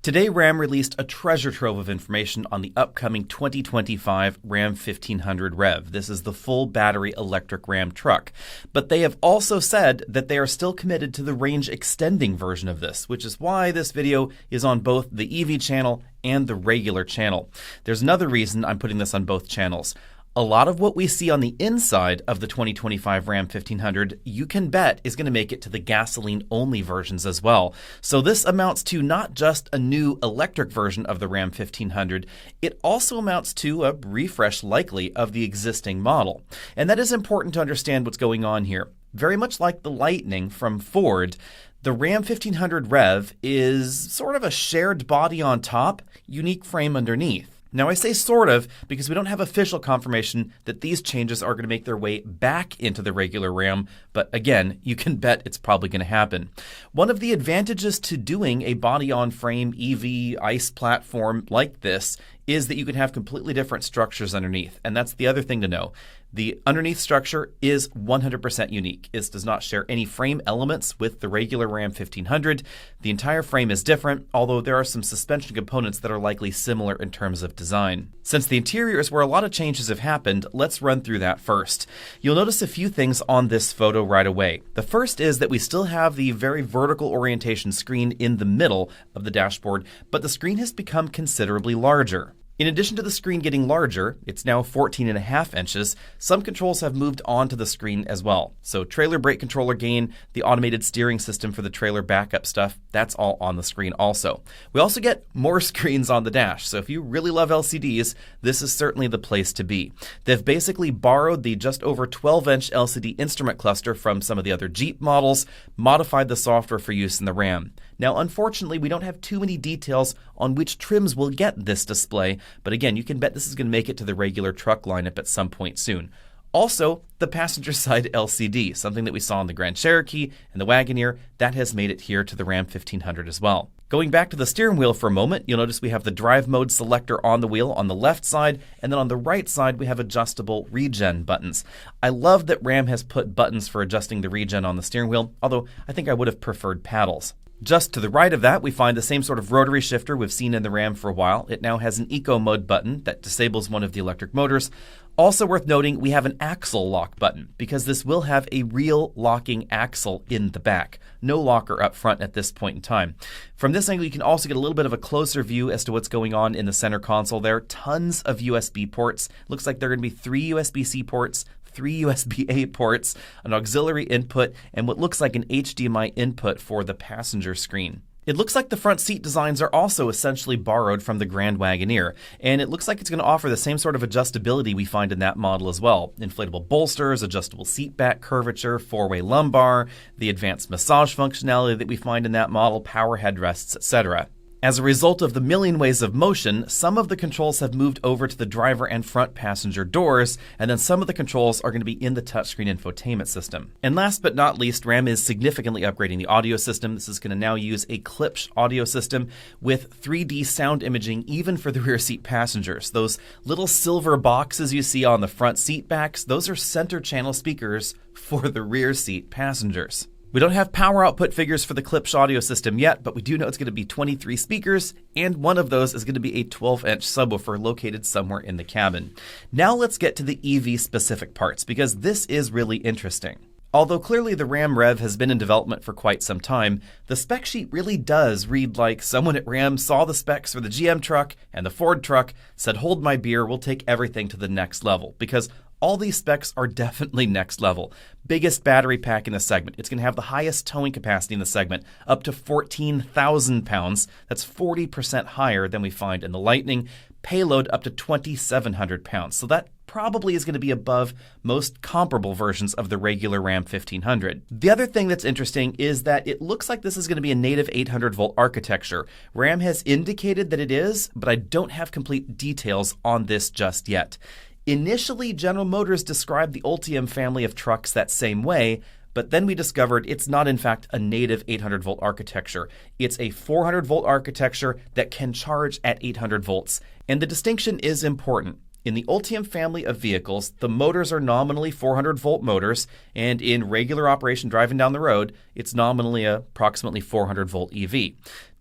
Today, RAM released a treasure trove of information on the upcoming 2025 RAM 1500 REV. This is the full battery electric Ram truck. But they have also said that they are still committed to the range extending version of this, which is why this video is on both the EV channel and the regular channel. There's another reason I'm putting this on both channels. A lot of what we see on the inside of the 2025 RAM 1500, you can bet is going to make it to the gasoline-only versions as well. So this amounts to not just a new electric version of the RAM 1500, it also amounts to a refresh likely of the existing model. And that is important to understand what's going on here. Very much like the Lightning from Ford, the RAM 1500 REV is sort of a shared body on top, unique frame underneath. Now I say sort of because we don't have official confirmation that these changes are going to make their way back into the regular RAM, but again, you can bet it's probably going to happen. One of the advantages to doing a body-on-frame EV ICE platform like this is that you can have completely different structures underneath, and that's the other thing to know. The underneath structure is 100% unique. It does not share any frame elements with the regular RAM 1500. The entire frame is different, although there are some suspension components that are likely similar in terms of design. Since the interior is where a lot of changes have happened, let's run through that first. You'll notice a few things on this photo right away. The first is that we still have the very vertical orientation screen in the middle of the dashboard, but the screen has become considerably larger. In addition to the screen getting larger, it's now 14.5 inches, some controls have moved onto the screen as well. So trailer brake controller gain, the automated steering system for the trailer backup stuff, that's all on the screen also. We also get more screens on the dash, so if you really love LCDs, this is certainly the place to be. They've basically borrowed the just over 12-inch LCD instrument cluster from some of the other Jeep models, modified the software for use in the Ram. Now, unfortunately, we don't have too many details on which trims will get this display, but again, you can bet this is going to make it to the regular truck lineup at some point soon. Also, the passenger side LCD, something that we saw in the Grand Cherokee and the Wagoneer, that has made it here to the Ram 1500 as well. Going back to the steering wheel for a moment, you'll notice we have the drive mode selector on the wheel on the left side, and then on the right side we have adjustable regen buttons. I love that Ram has put buttons for adjusting the regen on the steering wheel, although I think I would have preferred paddles. Just to the right of that, we find the same sort of rotary shifter we've seen in the Ram for a while. It now has an eco mode button that disables one of the electric motors. Also worth noting, we have an axle lock button because this will have a real locking axle in the back. No locker up front at this point in time. From this angle, you can also get a little bit of a closer view as to what's going on in the center console there. Tons of USB ports. Looks like there are going to be 3 USB-C ports, 3 USB-A ports, an auxiliary input, and what looks like an HDMI input for the passenger screen. It looks like the front seat designs are also essentially borrowed from the Grand Wagoneer, and it looks like it's going to offer the same sort of adjustability we find in that model as well. Inflatable bolsters, adjustable seat back curvature, 4-way lumbar, the advanced massage functionality that we find in that model, power headrests, etc. As a result of the million ways of motion, some of the controls have moved over to the driver and front passenger doors, and then some of the controls are going to be in the touchscreen infotainment system. And last but not least, Ram is significantly upgrading the audio system. This is going to now use a Klipsch audio system with 3D sound imaging even for the rear seat passengers. Those little silver boxes you see on the front seat backs, those are center channel speakers for the rear seat passengers. We don't have power output figures for the Klipsch audio system yet, but we do know it's going to be 23 speakers, and one of those is going to be a 12-inch subwoofer located somewhere in the cabin. Now let's get to the EV-specific parts, because this is really interesting. Although clearly the RAM REV has been in development for quite some time, the spec sheet really does read like someone at Ram saw the specs for the GM truck and the Ford truck, said, "Hold my beer, we'll take everything to the next level," because all these specs are definitely next level. Biggest battery pack in the segment. It's going to have the highest towing capacity in the segment, up to 14,000 pounds. That's 40% higher than we find in the Lightning. Payload up to 2,700 pounds. So that probably is going to be above most comparable versions of the regular RAM 1500. The other thing that's interesting is that it looks like this is going to be a native 800-volt architecture. Ram has indicated that it is, but I don't have complete details on this just yet. Initially, General Motors described the Ultium family of trucks that same way, but then we discovered it's not in fact a native 800-volt architecture. It's a 400-volt architecture that can charge at 800 volts. And the distinction is important. In the Ultium family of vehicles, the motors are nominally 400-volt motors, and in regular operation driving down the road, it's nominally approximately 400-volt EV.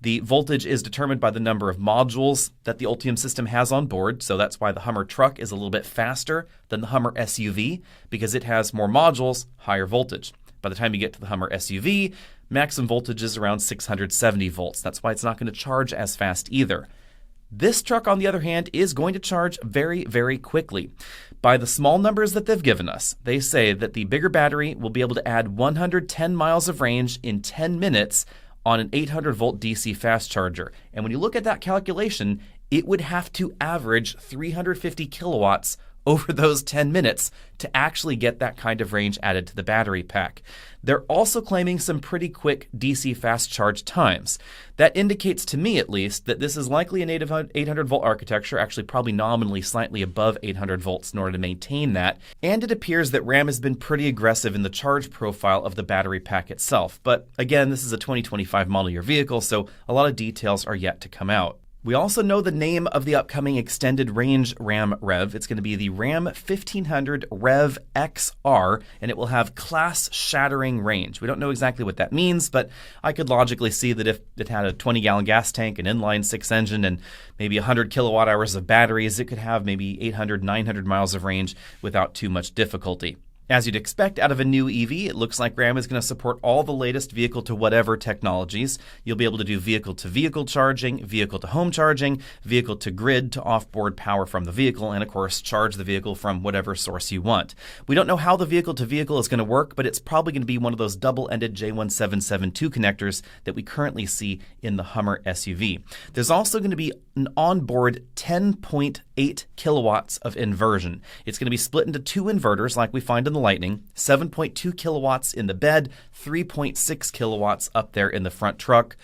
The voltage is determined by the number of modules that the Ultium system has on board, so that's why the Hummer truck is a little bit faster than the Hummer SUV, because it has more modules, higher voltage. By the time you get to the Hummer SUV, maximum voltage is around 670 volts. That's why it's not going to charge as fast either. This truck, on the other hand, is going to charge very, very quickly. By the small numbers that they've given us, they say that the bigger battery will be able to add 110 miles of range in 10 minutes on an 800-volt DC fast charger. And when you look at that calculation, it would have to average 350 kilowatts over those 10 minutes to actually get that kind of range added to the battery pack. They're also claiming some pretty quick DC fast charge times. That indicates to me, at least, that this is likely an 800-volt architecture, actually probably nominally slightly above 800 volts in order to maintain that. And it appears that RAM has been pretty aggressive in the charge profile of the battery pack itself. But again, this is a 2025 model year vehicle, so a lot of details are yet to come out. We also know the name of the upcoming extended range RAM REV. It's going to be the RAM 1500 REV XR, and it will have class-shattering range. We don't know exactly what that means, but I could logically see that if it had a 20-gallon gas tank, an inline-six engine, and maybe 100 kilowatt hours of batteries, it could have maybe 800, 900 miles of range without too much difficulty. As you'd expect out of a new EV, it looks like RAM is going to support all the latest vehicle-to-whatever technologies. You'll be able to do vehicle-to-vehicle charging, vehicle-to-home charging, vehicle-to-grid to offboard power from the vehicle, and of course, charge the vehicle from whatever source you want. We don't know how the vehicle-to-vehicle is going to work, but it's probably going to be one of those double-ended J1772 connectors that we currently see in the Hummer SUV. There's also going to be an onboard 10.8 kilowatts of inversion. It's going to be split into two inverters like we find in the Lightning, 7.2 kilowatts in the bed, 3.6 kilowatts up there in the front truck,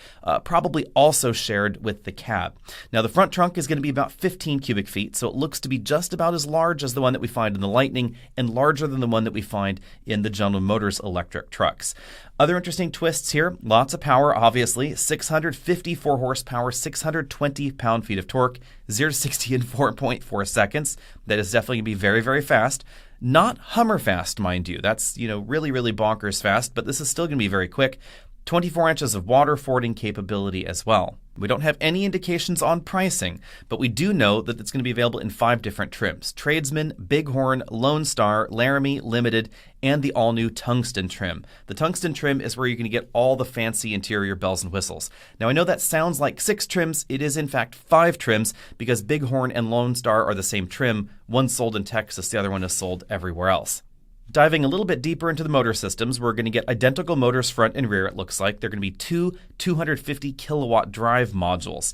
probably also shared with the cab. Now, the front trunk is going to be about 15 cubic feet, so it looks to be just about as large as the one that we find in the Lightning and larger than the one that we find in the General Motors electric trucks. Other interesting twists here, lots of power, obviously, 654 horsepower, 620 pound-feet of torque, 0 to 60 in 4.4 seconds. That is definitely going to be very, very fast. Not Hummer fast, mind you. That's, really, really bonkers fast, but this is still going to be very quick. 24 inches of water fording capability as well. We don't have any indications on pricing, but we do know that it's going to be available in 5 different trims: Tradesman, Bighorn, Lone Star, Laramie, Limited, and the all-new Tungsten trim. The Tungsten trim is where you're going to get all the fancy interior bells and whistles. Now, I know that sounds like 6 trims. It is, in fact, 5 trims because Bighorn and Lone Star are the same trim. One's sold in Texas, the other one is sold everywhere else. Diving a little bit deeper into the motor systems, we're going to get identical motors front and rear, it looks like. They're going to be 2 250 kilowatt drive modules.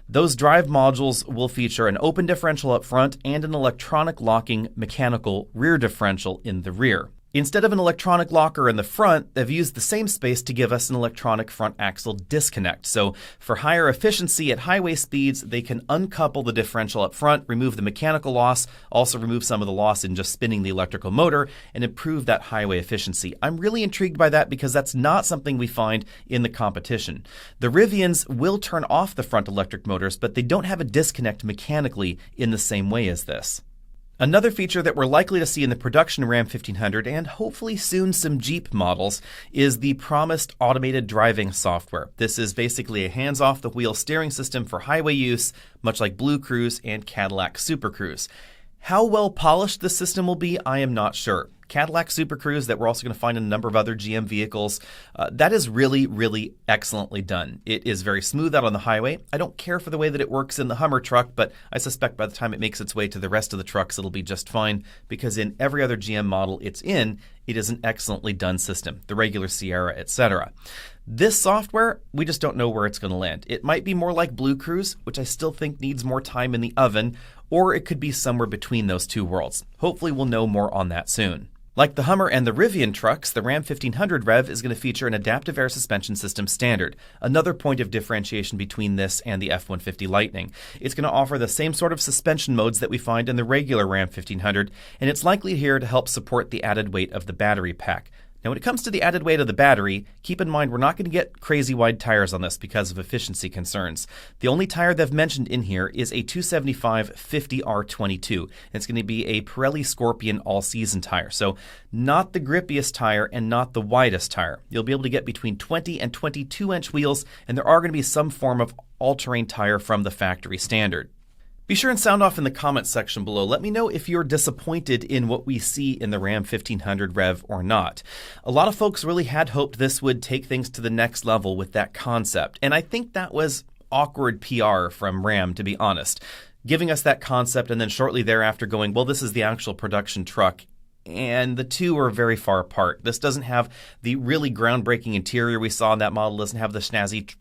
Those drive modules will feature an open differential up front and an electronic locking mechanical rear differential in the rear. Instead of an electronic locker in the front, they've used the same space to give us an electronic front axle disconnect. So for higher efficiency at highway speeds, they can uncouple the differential up front, remove the mechanical loss, also remove some of the loss in just spinning the electrical motor, and improve that highway efficiency. I'm really intrigued by that because that's not something we find in the competition. The Rivians will turn off the front electric motors, but they don't have a disconnect mechanically in the same way as this. Another feature that we're likely to see in the production Ram 1500 and hopefully soon some Jeep models is the promised automated driving software. This is basically a hands-off-the-wheel steering system for highway use, much like Blue Cruise and Cadillac Super Cruise. How well polished this system will be, I am not sure. Cadillac Super Cruise, that we're also going to find in a number of other GM vehicles, that is really, really excellently done. It is very smooth out on the highway. I don't care for the way that it works in the Hummer truck, but I suspect by the time it makes its way to the rest of the trucks, it'll be just fine, because in every other GM model it's in, it is an excellently done system, the regular Sierra, etc. This software, we just don't know where it's going to land. It might be more like Blue Cruise, which I still think needs more time in the oven, or it could be somewhere between those two worlds. Hopefully we'll know more on that soon. Like the Hummer and the Rivian trucks, the Ram 1500 REV is going to feature an adaptive air suspension system standard, another point of differentiation between this and the F-150 Lightning. It's going to offer the same sort of suspension modes that we find in the regular Ram 1500, and it's likely here to help support the added weight of the battery pack. Now, when it comes to the added weight of the battery, keep in mind we're not going to get crazy wide tires on this because of efficiency concerns. The only tire they've mentioned in here is a 275/50R22. It's going to be a Pirelli Scorpion all-season tire, so not the grippiest tire and not the widest tire. You'll be able to get between 20 and 22-inch wheels, and there are going to be some form of all-terrain tire from the factory standard. Be sure and sound off in the comments section below. Let me know if you're disappointed in what we see in the Ram 1500 REV or not. A lot of folks really had hoped this would take things to the next level with that concept, and I think that was awkward PR from Ram, to be honest. Giving us that concept and then shortly thereafter going, well, this is the actual production truck. And the two are very far apart. This doesn't have the really groundbreaking interior we saw in that model. It doesn't have the snazzy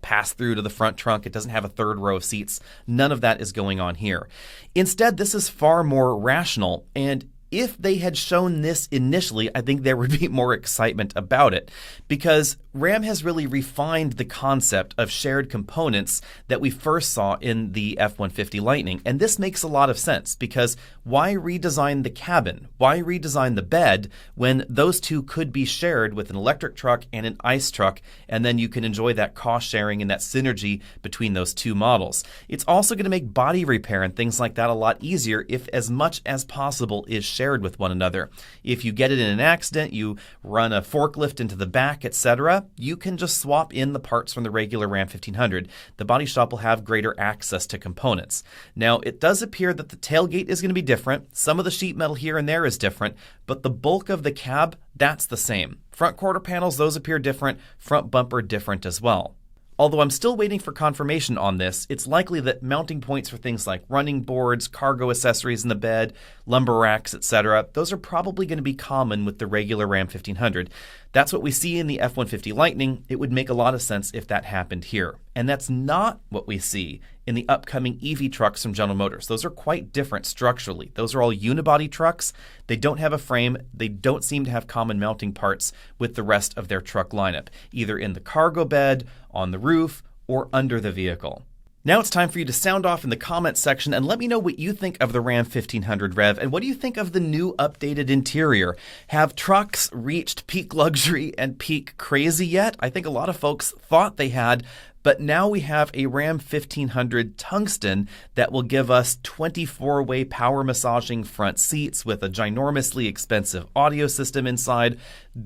pass through to the front trunk. It doesn't have a third row of seats. None of that is going on here. Instead, this is far more rational, and if they had shown this initially, I think there would be more excitement about it, because Ram has really refined the concept of shared components that we first saw in the F-150 Lightning. And this makes a lot of sense, because why redesign the cabin? Why redesign the bed when those two could be shared with an electric truck and an ICE truck, and then you can enjoy that cost sharing and that synergy between those two models? It's also going to make body repair and things like that a lot easier if as much as possible is shared with one another. If you get it in an accident, you run a forklift into the back, etc., you can just swap in the parts from the regular Ram 1500. The body shop will have greater access to components. Now, it does appear that the tailgate is going to be different. Some of the sheet metal here and there is different, but the bulk of the cab, that's the same. Front quarter panels, those appear different. Front bumper, different as well. Although I'm still waiting for confirmation on this, it's likely that mounting points for things like running boards, cargo accessories in the bed, lumber racks, etc., those are probably going to be common with the regular Ram 1500. That's what we see in the F-150 Lightning. It would make a lot of sense if that happened here. And that's not what we see in the upcoming EV trucks from General Motors. Those are quite different structurally. Those are all unibody trucks. They don't have a frame. They don't seem to have common mounting parts with the rest of their truck lineup, either in the cargo bed, on the roof, or under the vehicle. Now it's time for you to sound off in the comments section and let me know what you think of the Ram 1500 REV and what do you think of the new updated interior. Have trucks reached peak luxury and peak crazy yet? I think a lot of folks thought they had, but now we have a Ram 1500 Tungsten that will give us 24-way power massaging front seats with a ginormously expensive audio system inside,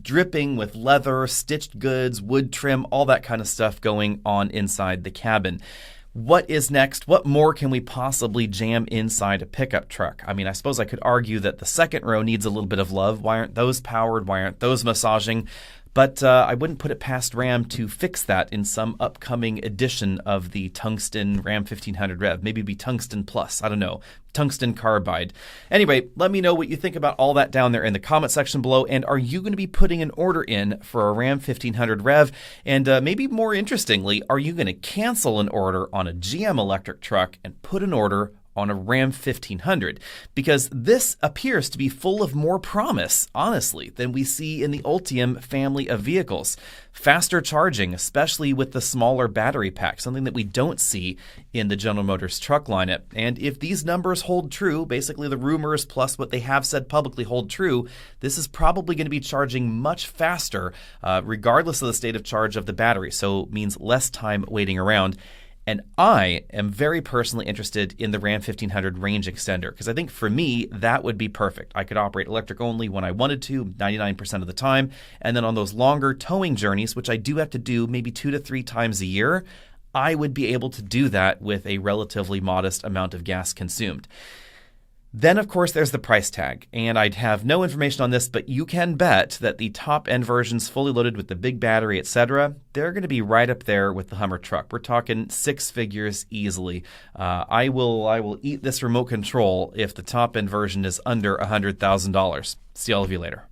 dripping with leather, stitched goods, wood trim, all that kind of stuff going on inside the cabin. What is next? What more can we possibly jam inside a pickup truck? I mean, I suppose I could argue that the second row needs a little bit of love. Why aren't those powered? Why aren't those massaging? But I wouldn't put it past Ram to fix that in some upcoming edition of the Tungsten Ram 1500 REV. Maybe be Tungsten Plus. I don't know. Tungsten Carbide. Anyway, let me know what you think about all that down there in the comment section below. And are you going to be putting an order in for a Ram 1500 REV? And maybe more interestingly, are you going to cancel an order on a GM electric truck and put an order on a Ram 1500, because this appears to be full of more promise, honestly, than we see in the Ultium family of vehicles. Faster charging, especially with the smaller battery pack, something that we don't see in the General Motors truck lineup. And if these numbers hold true, basically the rumors plus what they have said publicly hold true, this is probably going to be charging much faster, regardless of the state of charge of the battery, so it means less time waiting around. And I am very personally interested in the Ram 1500 range extender, because I think for me, that would be perfect. I could operate electric only when I wanted to, 99% of the time. And then on those longer towing journeys, which I do have to do maybe 2 to 3 times a year, I would be able to do that with a relatively modest amount of gas consumed. Then, of course, there's the price tag, and I'd have no information on this, but you can bet that the top-end versions, fully loaded with the big battery, etc., they're going to be right up there with the Hummer truck. We're talking 6 figures easily. I will eat this remote control if the top-end version is under $100,000. See all of you later.